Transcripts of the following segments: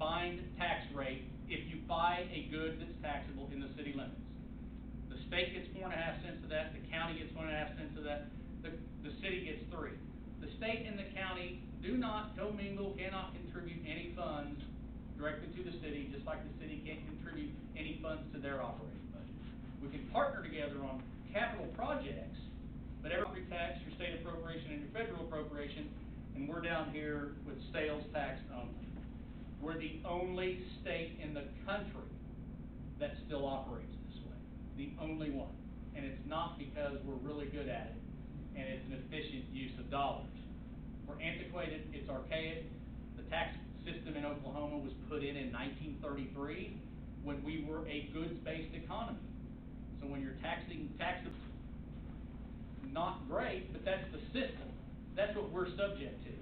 combined tax rate if you buy a good that's taxable in the city limits. The state gets 4.5 cents of that, the county gets 1.5 cents of that, the city gets 3. The state and the county do not commingle, cannot contribute any funds directly to the city, just like the city can't contribute any funds to their operating budget. We can partner together on capital projects, but every property tax, your state appropriation and your federal appropriation, and we're down here with sales tax only. We're the only state in the country that still operates this way. The only one. And it's not because we're really good at it and it's an efficient use of dollars. We're antiquated, it's archaic. The tax system in Oklahoma was put in 1933 when we were a goods-based economy. So when you're taxing not great, but that's the system. That's what we're subject to.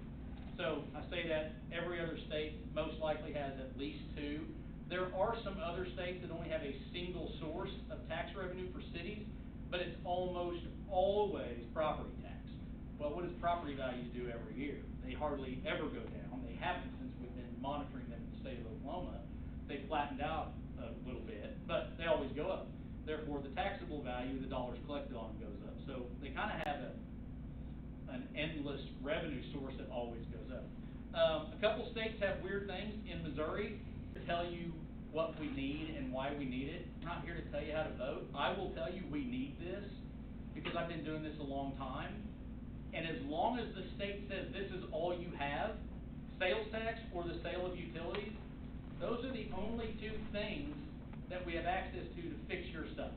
So I say that every other state most likely has at least 2. There are some other states that only have a single source of tax revenue for cities, but it's almost always property tax. Well, what does property values do every year? They hardly ever go down. They haven't since we've been monitoring them in the state of Oklahoma. They flattened out a little bit, but they always go up. Therefore, the taxable value, the dollars collected on them, goes up. So they kind of have an endless revenue source that always goes up. A couple states have weird things. In Missouri, to tell you what we need and why we need it. I'm not here to tell you how to vote. I will tell you we need this because I've been doing this a long time. And as long as the state says this is all you have, sales tax or the sale of utilities, those are the only 2 things that we have access to fix your stuff.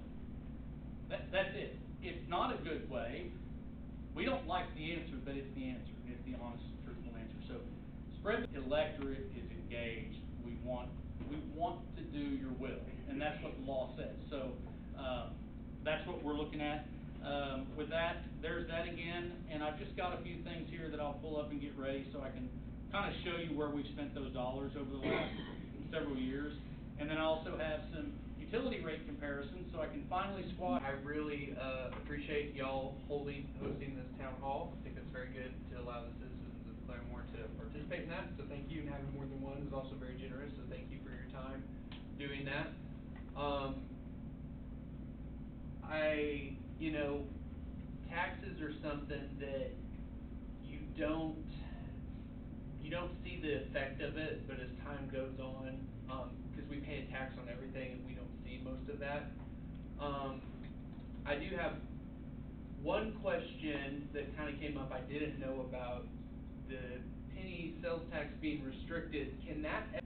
That's it. It's not a good way. We don't like the answer, but it's the answer. It's the honest, truthful answer. So, spread the electorate is engaged. We want to do your will, and that's what the law says. So, that's what we're looking at. With that, there's that again, and I've just got a few things here that I'll pull up and get ready so I can kind of show you where we've spent those dollars over the last several years. And then I also have some utility rate comparisons so I can finally squash. I really appreciate y'all hosting this town hall. I think it's very good to allow the citizens of Claremore to participate in that. So thank you, and having more than one is also very generous. So thank you for your time doing that. You know, taxes are something that you don't see the effect of it, but as time goes on, because we pay a tax on everything and we don't see most of that. I do have one question that kind of came up I didn't know about, the penny sales tax being restricted. Can that,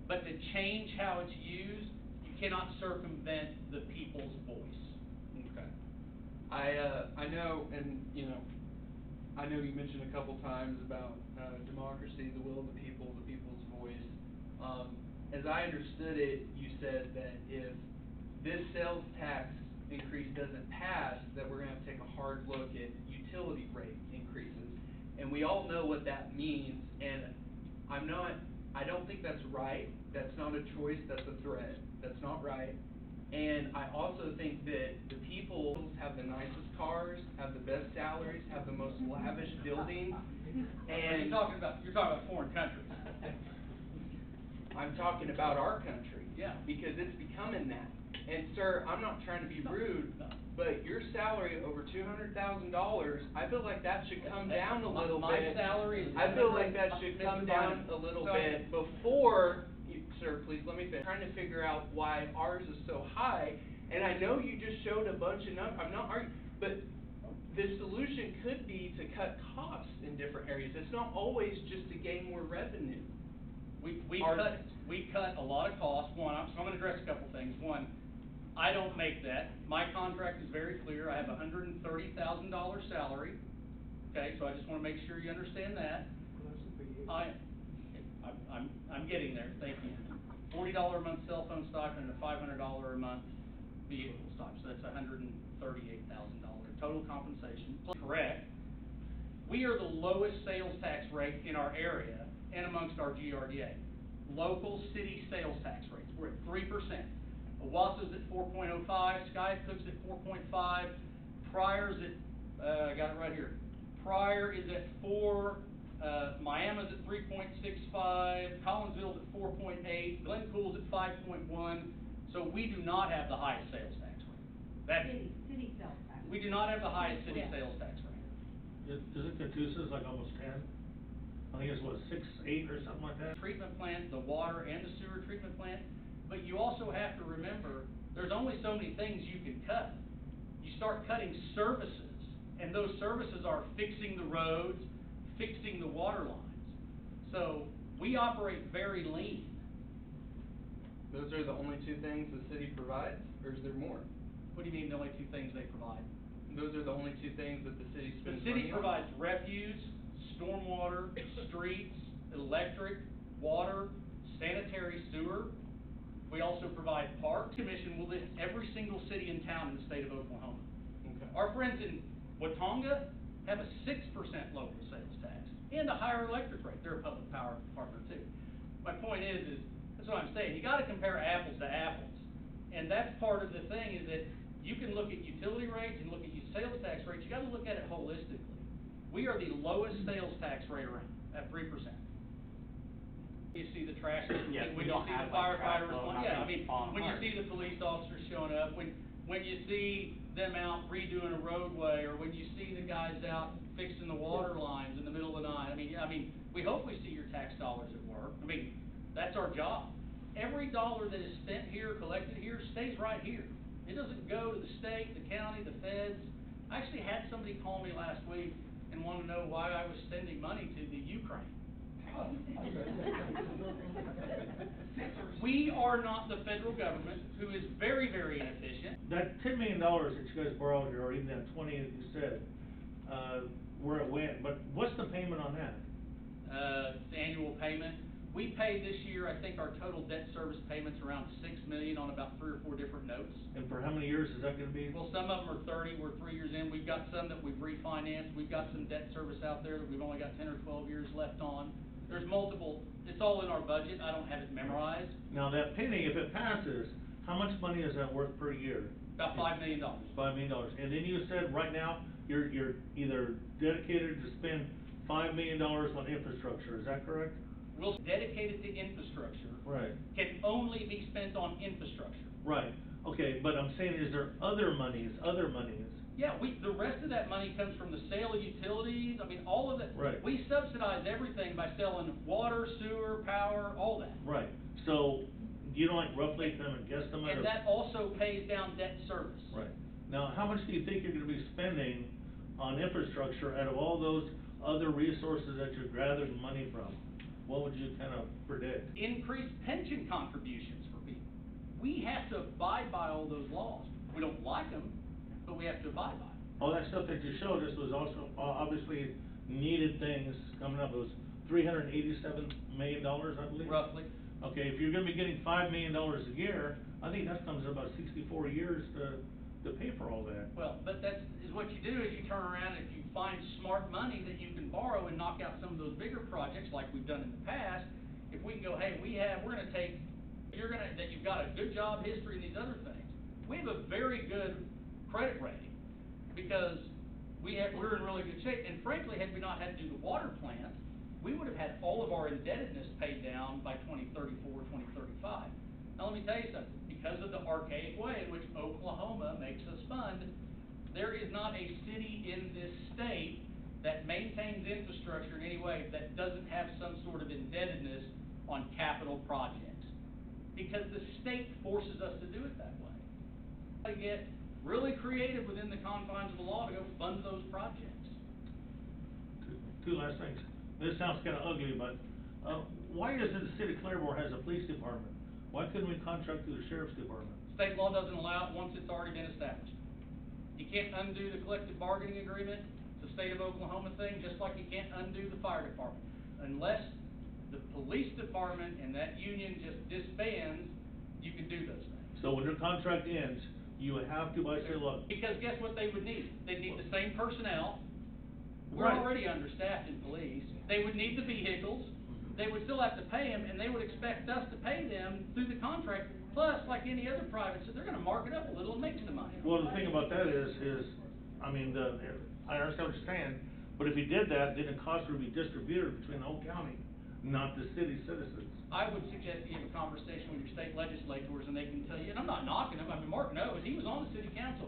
but to change how it's used, you cannot circumvent the people's voice. Okay. I know, and you know, I know you mentioned a couple times about democracy, the will of the people, the people's voice. As I understood it, you said that if this sales tax increase doesn't pass, that we're going to have to take a hard look at utility rate increases. And we all know what that means, and I don't think that's right. That's not a choice, that's a threat. That's not right. And I also think that the people have the nicest cars, have the best salaries, have the most lavish buildings. And you're talking about foreign countries. I'm talking about our country. Yeah. Because it's becoming that. And sir, I'm not trying to be rude, but your salary over $200,000, I feel like that should come down a little bit. My salary is. I feel like that should come down a little bit before. Sir, please let me finish. I'm trying to figure out why ours is so high, and I know you just showed a bunch of numbers. I'm not arguing, but the solution could be to cut costs in different areas. It's not always just to gain more revenue. We cut a lot of costs. One, so I'm going to address a couple things. One, I don't make that. My contract is very clear. I have a $130,000 salary. Okay, so I just want to make sure you understand that. I'm getting there. Thank you. $40 a month cell phone stipend and a $500 a month vehicle stipend. So that's $138,000 total compensation. Correct. We are the lowest sales tax rate in our area and amongst our GRDA. Local city sales tax rates. We're at 3%. Owasso's at 4.05. Skycook's at 4.5. Pryor's at, I got it right here. Pryor is at 4. Miami's at 3.65. Collinsville's at 4.8, Glencool's at 5.1, so we do not have the highest sales tax rate. That's, City sales tax. we do not have the highest city Yeah. sales tax rate. Isn't Catoosa's like almost 10? I think it's what, 6, 8 or something like that? Treatment plant, the water and the sewer treatment plant, but you also have to remember, there's only so many things you can cut. You start cutting services, and those services are fixing the roads, fixing the water lines. So, we operate very lean. Those are the only two things the city provides, or is there more? What do you mean, the only two things they provide? Those are the only two things that the city The spends city money on? provides refuse, stormwater, streets, electric, water, sanitary sewer. We also provide parks. Commission will list every single city and town in the state of Oklahoma. Okay. Our friends in Watonga have a 6% local sales tax and a higher electric rate. They're a public power partner too. My point is that's what I'm saying. You gotta compare apples to apples. And that's part of the thing is that you can look at utility rates and look at sales tax rates. You gotta look at it holistically. We are the lowest sales tax rate around at 3%. You see the trash, Yes, when we you don't see the have, like, trash firefighters, hauling, yeah, I nothing mean, falling when you apart. see the police officers showing up, when you see them out redoing a roadway, or when you see the guys out fixing the water lines in the middle of the night, I mean, we hope we see your tax dollars at work. I mean, that's our job. Every dollar that is spent here, collected here, stays right here. It doesn't go to the state, the county, the feds. I actually had somebody call me last week and wanted to know why I was sending money to the Ukraine. We are not the federal government, who is very, very inefficient. That $10 million that you guys borrowed here, or even that 20 that you said, where it went, but what's the payment on that? The annual payment. We pay this year, I think our total debt service payments around $6 million on about 3 or 4 different notes. And for how many years is that gonna be? Well, some of them are 30, we're 3 years in. We've got some that we've refinanced. We've got some debt service out there that we've only got 10 or 12 years left on. There's multiple, it's all in our budget. I don't have it memorized. Now that penny, if it passes, how much money is that worth per year? About $5 million. $5 million. And then you said right now, you're either dedicated to spend $5 million on infrastructure, is that correct? We'll dedicate it to infrastructure. Right. Can only be spent on infrastructure. Right, okay, but I'm saying, is there other monies? Yeah, the rest of that money comes from the sale of utilities. I mean, all of it. Right. We subsidize everything by selling water, sewer, power, all that. Right, so, do you know, like roughly kind of a guesstimate of? And that also pays down debt service. Right, now, how much do you think you're gonna be spending on infrastructure out of all those other resources that you're gathering money from? What would you kind of predict? Increased pension contributions for people. We have to abide by all those laws. We don't like them, but we have to abide by them. All that stuff that you showed us was also obviously needed things coming up. It was $387 million, I believe? Roughly. Okay, if you're gonna be getting $5 million a year, I think that comes to about 64 years to pay for all that. Well, but that's, is what you do is you turn around and if you find smart money that you can borrow and knock out some of those bigger projects like we've done in the past, if we can go, hey, we're gonna take, that you've got a good job history and these other things. We have a very good credit rating because we're in really good shape. And frankly, had we not had to do the water plant, we would have had all of our indebtedness paid down by 2034, 2035. Now, let me tell you something. Because of the archaic way in which Oklahoma makes us fund, there is not a city in this state that maintains infrastructure in any way that doesn't have some sort of indebtedness on capital projects. Because the state forces us to do it that way. To get really creative within the confines of the law to go fund those projects. Two last things. This sounds kind of ugly, but why is it the city of Claremore has a police department? Why couldn't we contract through the sheriff's department? State law doesn't allow it once it's already been established. You can't undo the collective bargaining agreement. It's a state of Oklahoma thing, just like you can't undo the fire department. Unless the police department and that union just disbands, you can do those things. So when your contract ends, you have to by state law. Because guess what they would need? They'd need the same personnel. We're Right. already understaffed in police. They would need the vehicles. They would still have to pay them, and they would expect us to pay them through the contract. Plus, like any other private, so they're gonna mark it up a little and make some money. Well, the thing about that is, I mean, I understand what you're saying, but if you did that, then the cost would be distributed between the whole county, not the city citizens. I would suggest you have a conversation with your state legislators and they can tell you, and I'm not knocking them, I mean, Mark knows, he was on the city council.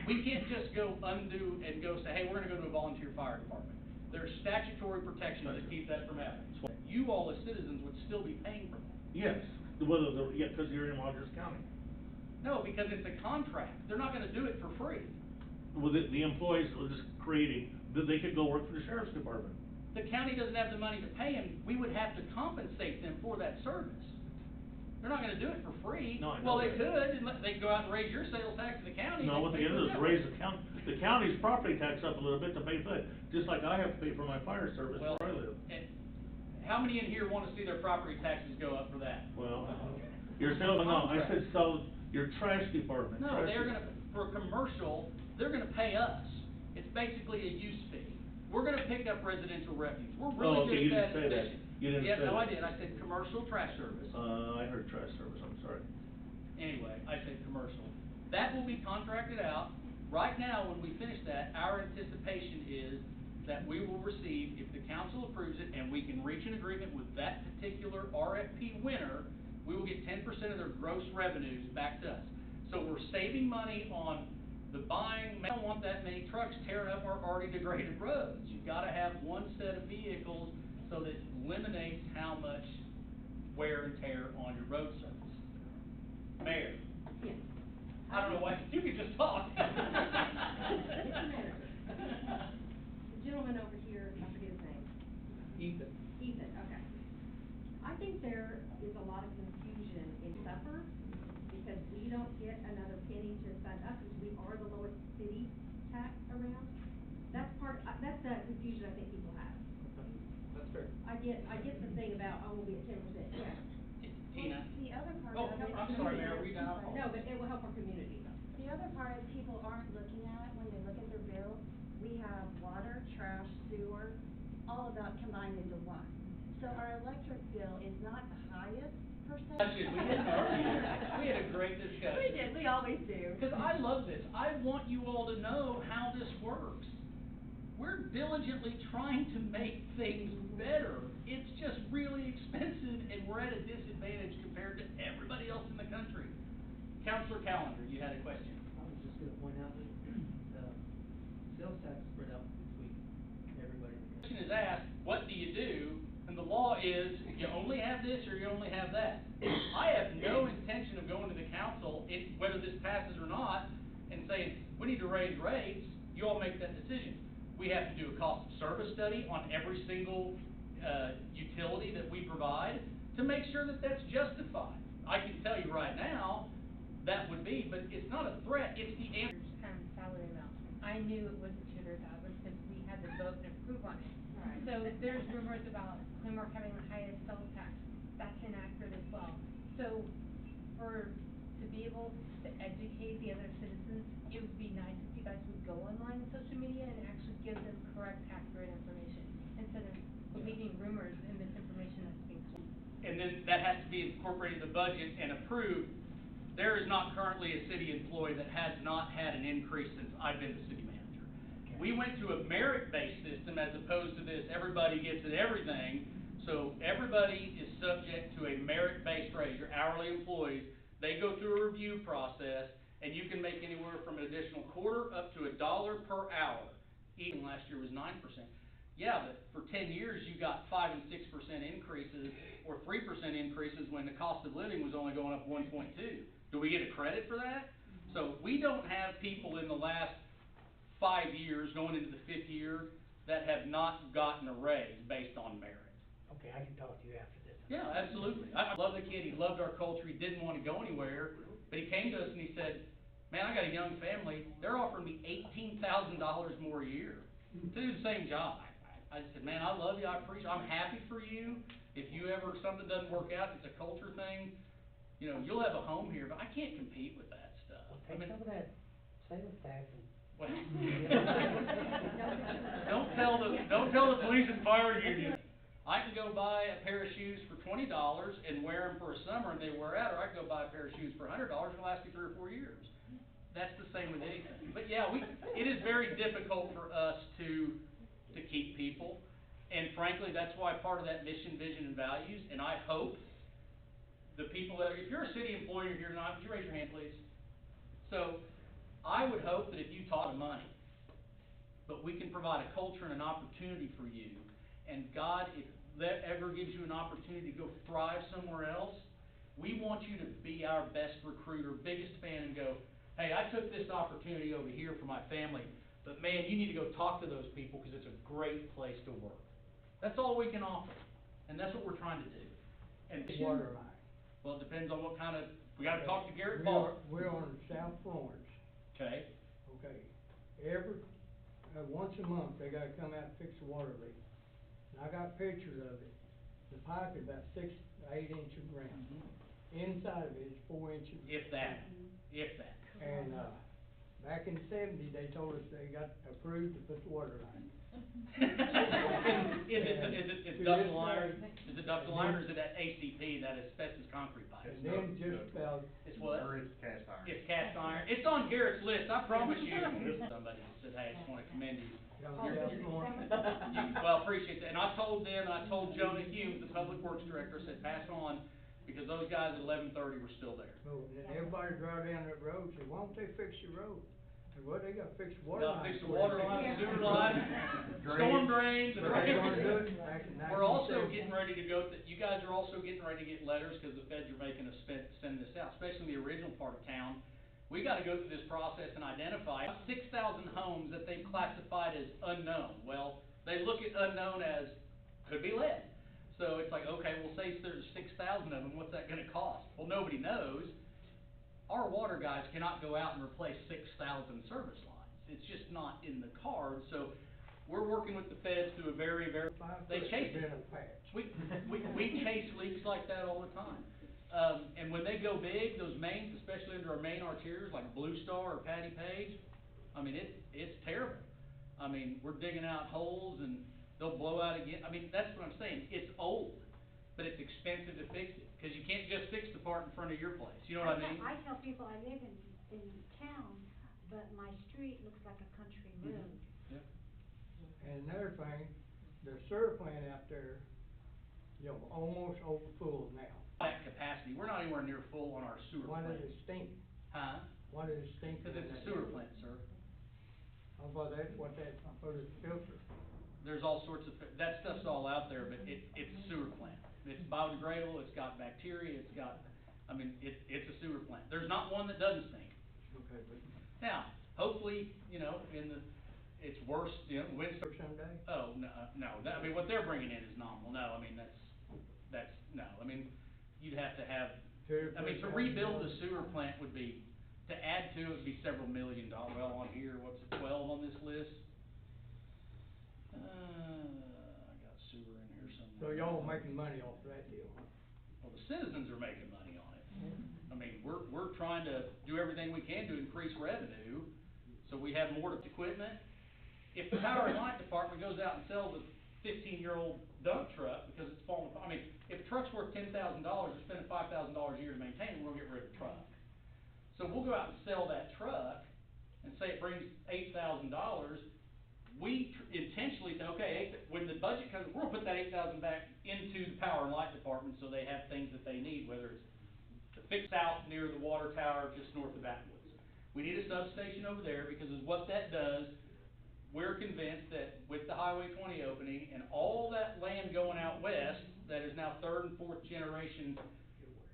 We can't just go undo and go say, hey, we're gonna go to a volunteer fire department. There's statutory protections that keep that from happening. You all as citizens would still be paying for that. Yes, yeah, cause you're in Rogers County. No, because it's a contract. They're not gonna do it for free. Well, the employees were just creating, that they could go work for the sheriff's department. The county doesn't have the money to pay them, we would have to compensate them for that service. They're not gonna do it for free. No, I know Well, they that. could, and they go out and raise your sales tax to the county. No, what they could gotta do is raise the county's property tax up a little bit to pay for it, just like I have to pay for my fire service Well, where I live. and how many in here wanna see their property taxes go up for that? Well, you're selling, no, I said sell your trash department. No, trash they're de- gonna, for a commercial, they're gonna pay us. It's basically a use fee. We're gonna pick up residential refuse. We're Oh, okay, really you good at didn't say that. efficient. You didn't Yeah, say no, I that. did. I said commercial trash service. I heard trash service, I'm sorry. Anyway, I said commercial. That will be contracted out. Right now, when we finish that, our anticipation is that we will receive, if the council approves it, and we can reach an agreement with that particular RFP winner, we will get 10% of their gross revenues back to us. So we're saving money on the buying. I don't want that many trucks tearing up our already degraded roads. You've gotta have one set of vehicles so that it eliminates how much wear and tear on your road surface. Mayor? Yes. I don't know why, you can just talk. It's a matter. The gentleman over here, I forget his name. Ethan. Ethan, okay. I think there is a lot of confusion in supper, because we don't get another penny to fund us, because we are the lowest city tax around. That's that's the confusion I think people have. That's fair. I get the thing about, oh, we'll be at 10%, yeah. Tina? The other part Oh, of it. I'm sorry, Mayor, we now. No, but it will help our community. The other part is people aren't looking at, when they look at their bill, we have water, trash, sewer, all of that combined into one. So our electric bill is not the highest per se. We didn't argue. We had a great discussion. We did, we always do. Because I love this. I want you all to know how this works. We're diligently trying to make things better. It's just really expensive, and we're at a disadvantage compared to everybody else in the country. Counselor Callender, you had a question. I was just gonna point out that, sales tax is spread out between everybody. Question is asked, what do you do? And the law is, you only have this or you only have that. I have no intention of going to the council, whether this passes or not, and saying, we need to raise rates. You all make that decision. We have to do a cost of service study on every single, utility that we provide to make sure that that's justified. I can tell you right now, that would be, but it's not a threat, it's the answer. Salary amount. I knew it wasn't $200,000 because we had to vote and approve on it. Right. So there's rumors about Claremore having the highest sales tax. That's inaccurate as well. So to be able to educate the other citizens, it would be nice if you guys would go online on social media and actually give them correct, accurate information instead of believing rumors and misinformation that's being told. And then that has to be incorporated in the budget and approved. There is not currently a city employee that has not had an increase since I've been the city manager. We went to a merit-based system as opposed to this, everybody gets it, everything. So everybody is subject to a merit-based raise. Your hourly employees, they go through a review process, and you can make anywhere from an additional quarter up to $1 per hour. Even last year was 9%. Yeah, but for 10 years, you got 5% and 6% increases, or 3% increases when the cost of living was only going up 1.2. Do we get a credit for that? So we don't have people in the last 5 years, going into the 5th year, that have not gotten a raise based on merit. Okay, I can talk to you after this. Yeah, absolutely. I love the kid, he loved our culture, he didn't want to go anywhere, but he came to us and he said, man, I got a young family, they're offering me $18,000 more a year to do the same job. I said, man, I love you, I appreciate, I'm happy for you. If you ever, something doesn't work out, it's a culture thing, you know, you'll have a home here, but I can't compete with that stuff. Well, I take mean, some of that sales tax and. well, don't tell the police and fire union. I can go buy a pair of shoes for $20 and wear them for a summer and they wear out, or I can go buy a pair of shoes for $100 and it'll last me 3 or 4 years. That's the same with anything. But yeah, it is very difficult for us to keep people. And frankly, that's why part of that mission, vision, and values, and I hope the people that, if you're a city employee or you're not, would you raise your hand, please? So, I would hope that if you talk to money, but we can provide a culture and an opportunity for you, and God, if that ever gives you an opportunity to go thrive somewhere else, we want you to be our best recruiter, biggest fan, and go, hey, I took this opportunity over here for my family, but man, you need to go talk to those people because it's a great place to work. That's all we can offer, and that's what we're trying to do. And Water line. well, it depends on what kind of, we gotta talk to Garrett We Ball. We're on South Florence, Okay, okay? Once a month, they gotta come out and fix the water leak. And I got pictures of it. The pipe is about 6 to 8 inches round. Inside of it is 4 inches. if that, if that. And, back in the 70s, they told us they got approved to put the water line. Is it ductile iron, is it ductile iron, or is it that ACP, that asbestos concrete pipe? And then just about, It's what? Or it's cast iron. It's cast iron, it's on Garrett's list, I promise you. Somebody said, hey, I just wanna commend you. down You're- South you're- Florence. Well, appreciate that, and I told them, and I told Jonah Hume, the public works director, I said, pass on, because those guys at 11:30 were still there. So, and then everybody drive down that road, say, why don't they fix your road? I said, well, they gotta fix the water line. Gotta fix the water line, sewer line, storm drains, and But they wanna do it back in We're also 1970. getting ready to go, you guys are also getting ready to get letters, cause the feds are making us send this out, especially in the original part of town. We gotta go through this process and identify 6,000 homes that they've classified as unknown. Well, they look at unknown as, could be lead. So it's like, okay, well, say there's 6,000 of them, what's that gonna cost? Well, nobody knows. Our water guys cannot go out and replace 6,000 service lines. It's just not in the cards, so we're working with the feds through a very, they chase Been it. a patch. We chase leaks like that all the time. And when they go big, those mains, especially under our main arterials like Blue Star or Patty Page, I mean, it's terrible. I mean, we're digging out holes and they'll blow out again. I mean, that's what I'm saying. It's old, but it's expensive to fix it, cause you can't just fix the part in front of your place. You know what I mean? I tell people I live in town, but my street looks like a country road. Yeah. And another thing, the sewer plant out there, you know, almost over full now. That capacity, we're not anywhere near full on our sewer Why plant. does it stink? Huh? Why does it stink? Cause in it's a that sewer area? plant, sir. How about that, what that, what is filter? There's all sorts of, that stuff's all out there, but it's a sewer plant. It's biodegradable, it's got bacteria, it's got, I mean, it's a sewer plant. There's not one that doesn't stink. Okay, but Now, hopefully, you know, it's worse, you know, winter. someday? Oh, no, I mean, what they're bringing in is nominal. No, I mean, that's, no, I mean, you'd have to have, I mean, to rebuild the sewer plant would be, to add to it would be several $1 million. Well, on here, what's it, 12 on this list? I got sewer in here somewhere. So y'all making money off of that deal? Well, the citizens are making money on it. I mean, we're trying to do everything we can to increase revenue, so we have more equipment. If the power and light department goes out and sells a 15-year-old dump truck because it's falling apart, I mean, if a truck's worth $10,000, they're spending $5,000 a year to maintain it, we're gonna get rid of the truck. So we'll go out and sell that truck and say it brings $8,000, we intentionally say, okay, when the budget comes, we're gonna put that $8,000 back into the power and light department so they have things that they need, whether it's to fix out near the water tower just north of Atwoods. We need a substation over there because is what that does. We're convinced that with the Highway 20 opening and all that land going out west that is now third and fourth generation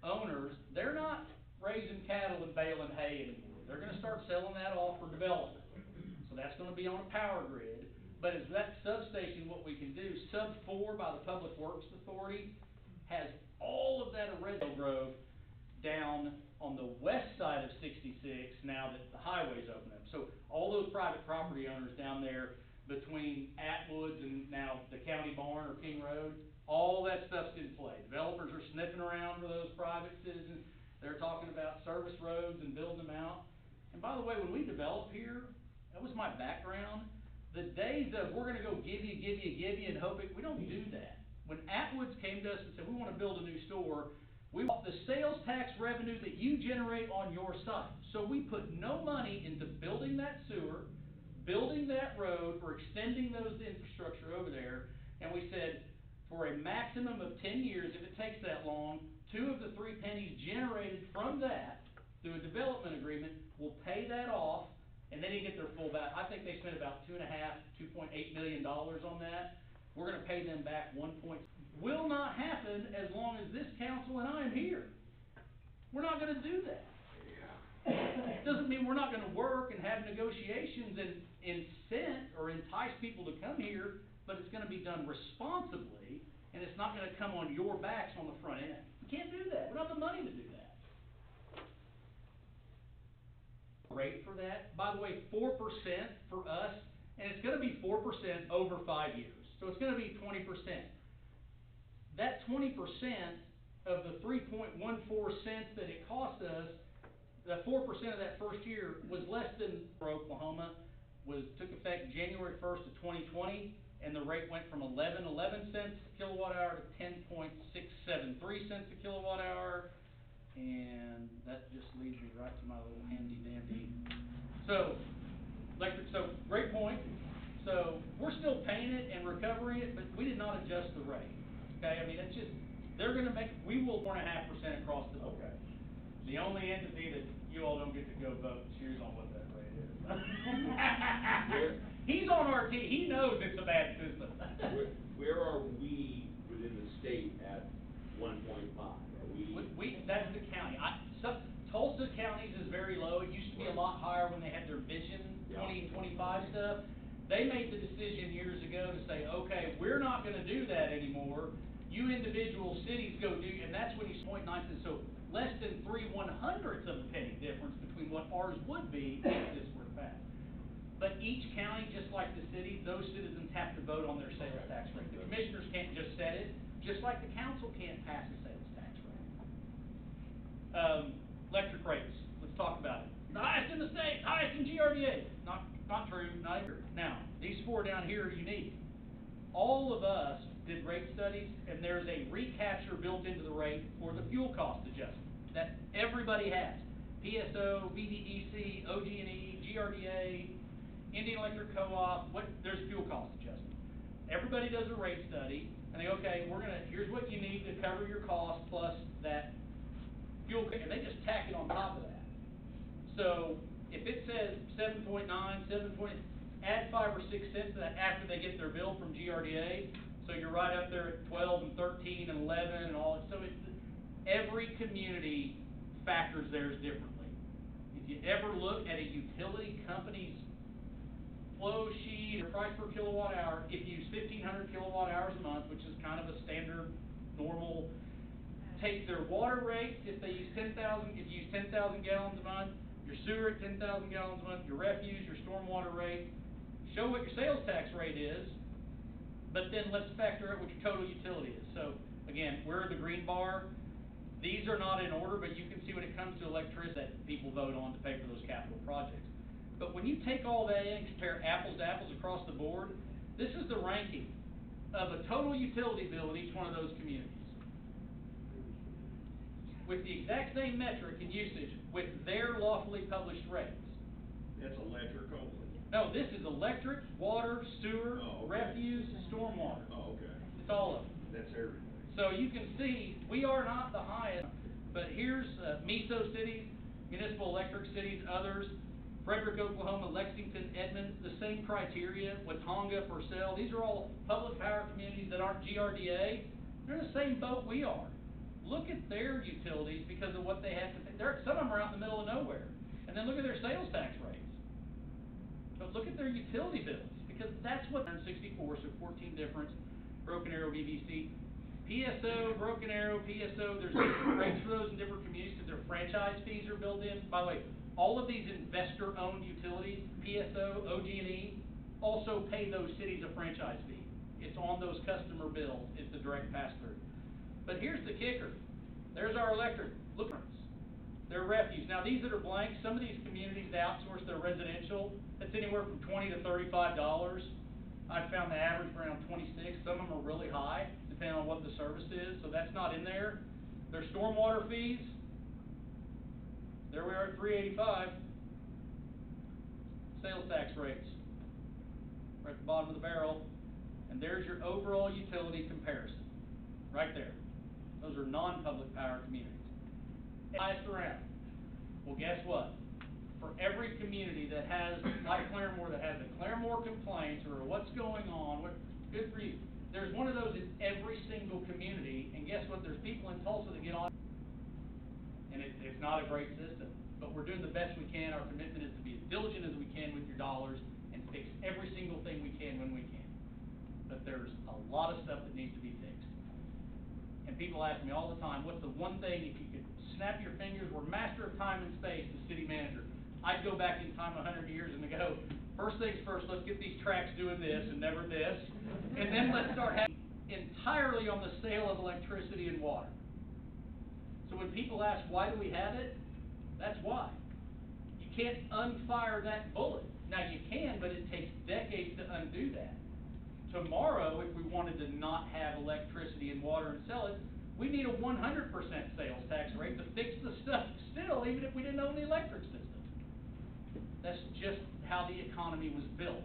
owners, they're not raising cattle and baling hay anymore. They're gonna start selling that off for development. So that's gonna be on a power grid. But as that substation, what we can do, sub 4 by the Public Works Authority has all of that original growth down on the west side of 66 now that the highway's open up. So all those private property owners down there between Atwoods and now the county barn or King Road, all that stuff's in play. Developers are sniffing around for those private citizens. They're talking about service roads and building them out. And by the way, when we developed here, that was my background. The days of we're gonna go give you and hope it, we don't do that. When Atwoods came to us and said, we wanna build a new store, we want the sales tax revenue that you generate on your site. So we put no money into building that sewer, building that road, or extending those infrastructure over there. And we said, for a maximum of 10 years, if it takes that long, 2 of the 3 pennies generated from that, through a development agreement, will pay that off, and then you get their full back. I think they spent about $2.8 million on that. We're gonna pay them back 1 point. Will not happen as long as this council and I am here. We're not gonna do that. Doesn't mean we're not gonna work and have negotiations and incent or entice people to come here, but it's gonna be done responsibly, and it's not gonna come on your backs on the front end. We can't do that. We don't have the money to do that. Rate for that, by the way, 4% for us, and it's gonna be 4% over 5 years. So it's gonna be 20%. That 20% of the 3.14 cents that it cost us, the 4% of that first year was less than for Oklahoma, took effect January 1st of 2020, and the rate went from 11 cents a kilowatt hour to 10.673 cents a kilowatt hour, and that just leads me right to my little handy dandy. So, great point. So, we're still paying it and recovering it, but we did not adjust the rate, okay? I mean, it's just, we will 4.5% across the board. Okay. The only entity that you all don't get to go vote and choose on what that rate is. He's on our team, he knows it's a bad system. Where are we within the state at 1.5? Are we? That's the county. Tulsa counties is very low. It used to be a lot higher when they had their Vision 2025 stuff. They made the decision years ago to say, okay, we're not gonna do that anymore. You individual cities go do, and that's when you 0.9 cents, so less than 3/100ths of a penny difference between what ours would be if this were passed. But each county, just like the city, those citizens have to vote on their sales tax rate. The commissioners can't just set it, just like the council can't pass a sales tax rate. Electric rates, let's talk about it. The highest in the state, highest in GRDA. Not true, not here. Now, these 4 down here are unique. All of us did rate studies, and there's a recapture built into the rate for the fuel cost adjustment that everybody has. PSO, VDEC, OG&E, GRDA, Indian Electric Co-op, there's fuel cost adjustment. Everybody does a rate study, and they, okay, here's what you need to cover your cost plus that fuel, and they just tack it on top of that. So, if it says 7.9, add 5 or 6 cents to that after they get their bill from GRDA, so you're right up there at 12 and 13 and 11 and all. So every community factors theirs differently. If you ever look at a utility company's flow sheet or price per kilowatt hour, if you use 1,500 kilowatt hours a month, which is kind of a standard, normal, take their water rates, if you use 10,000 gallons a month, your sewer at 10,000 gallons a month, your refuse, your stormwater rate, show what your sales tax rate is, but then let's factor out what your total utility is. So, again, we're the green bar. These are not in order, but you can see when it comes to electricity that people vote on to pay for those capital projects. But when you take all that in and compare apples to apples across the board, this is the ranking of a total utility bill in each one of those communities. With the exact same metric and usage, with their lawfully published rates. That's electric only. No, this is electric, water, sewer, Oh, okay. refuse, stormwater. Oh, okay. It's all of them. That's everything. So you can see, we are not the highest, but here's MISO cities, municipal electric cities, others, Frederick, Oklahoma, Lexington, Edmond, the same criteria, Watonga, Purcell, these are all public power communities that aren't GRDA. They're in the same boat we are. Look at their utilities because of what they have to pay. Some of them are out in the middle of nowhere. And then look at their sales tax rates. But look at their utility bills, because that's what 164, so 14 difference, Broken Arrow, VVC, PSO, Broken Arrow, PSO, there's different rates for those in different communities because their franchise fees are built in. By the way, all of these investor-owned utilities, PSO, OG&E, also pay those cities a franchise fee. It's on those customer bills. It's a direct pass-through. But here's the kicker. There's our electric. Look at their refuse. Now, these that are blank, some of these communities outsource their residential. That's anywhere from $20 to $35. I've found the average around 26. Some of them are really high, depending on what the service is. So that's not in there. Their stormwater fees, there we are at $3.85. Sales tax rates, right at the bottom of the barrel. And there's your overall utility comparison, right there. Those are non-public power communities. Highest around. Well, guess what? For every community that has, like Claremore, that has the Claremore complaints or what's going on, good for you. There's one of those in every single community, and guess what? There's people in Tulsa that get on, and it's not a great system. But we're doing the best we can. Our commitment is to be as diligent as we can with your dollars and fix every single thing we can when we can. But there's a lot of stuff that needs to be fixed. And people ask me all the time, what's the one thing, if you could snap your fingers, we're master of time and space, the city manager. I'd go back in time 100 years and go, first things first, let's get these tracks doing this and never this. And then let's start having entirely on the sale of electricity and water. So when people ask, why do we have it? That's why. You can't unfire that bullet. Now you can, but it takes decades to undo that. Tomorrow, if we wanted to not have electricity and water and sell it, we need a 100% sales tax rate to fix the stuff still, even if we didn't own the electric system. That's just how the economy was built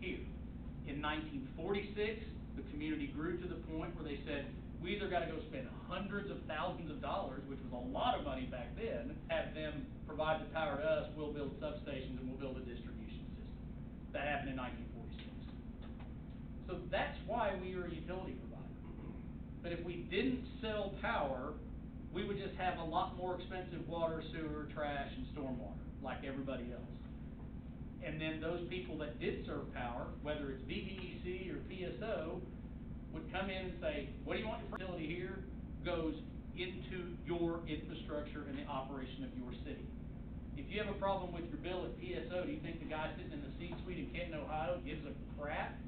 here. In 1946, the community grew to the point where they said, we either gotta go spend hundreds of thousands of dollars, which was a lot of money back then, have them provide the power to us, we'll build substations and we'll build a distribution system. That happened in 1946. So that's why we are a utility provider. But if we didn't sell power, we would just have a lot more expensive water, sewer, trash, and stormwater, like everybody else. And then those people that did serve power, whether it's VVEC or PSO, would come in and say, what do you want your facility here? Goes into your infrastructure and the operation of your city. If you have a problem with your bill at PSO, do you think the guy sitting in the C-suite in Canton, Ohio gives a crap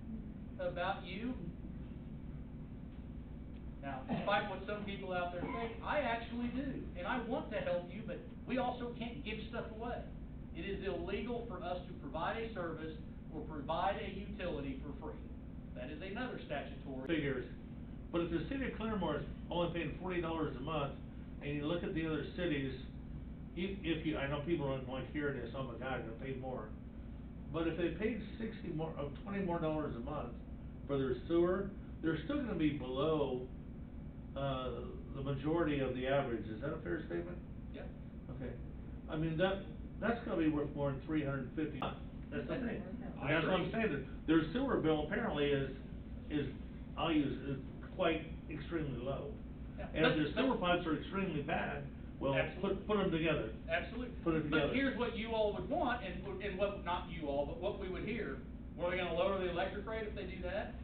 about you? Now, despite what some people out there think, I actually do. And I want to help you, but we also can't give stuff away. It is illegal for us to provide a service or provide a utility for free. That is another statutory figures. But if the city of Claremore is only paying $40 a month, and you look at the other cities, if you, I know people don't like hearing this, oh my God, they're gonna pay more. But if they paid $20 more a month for their sewer, they're still gonna be below, the majority of the average. Is that a fair statement? Yep. Okay. I mean, that's gonna be worth more than $350. That's the thing. And that's what I'm saying, that their sewer bill apparently is quite extremely low. Yeah. And if their sewer pipes are extremely bad, well, put them together. Absolutely. Put it together. But here's what you all would want, and what, not you all, but what we would hear. Well, are they gonna lower the electric rate if they do that?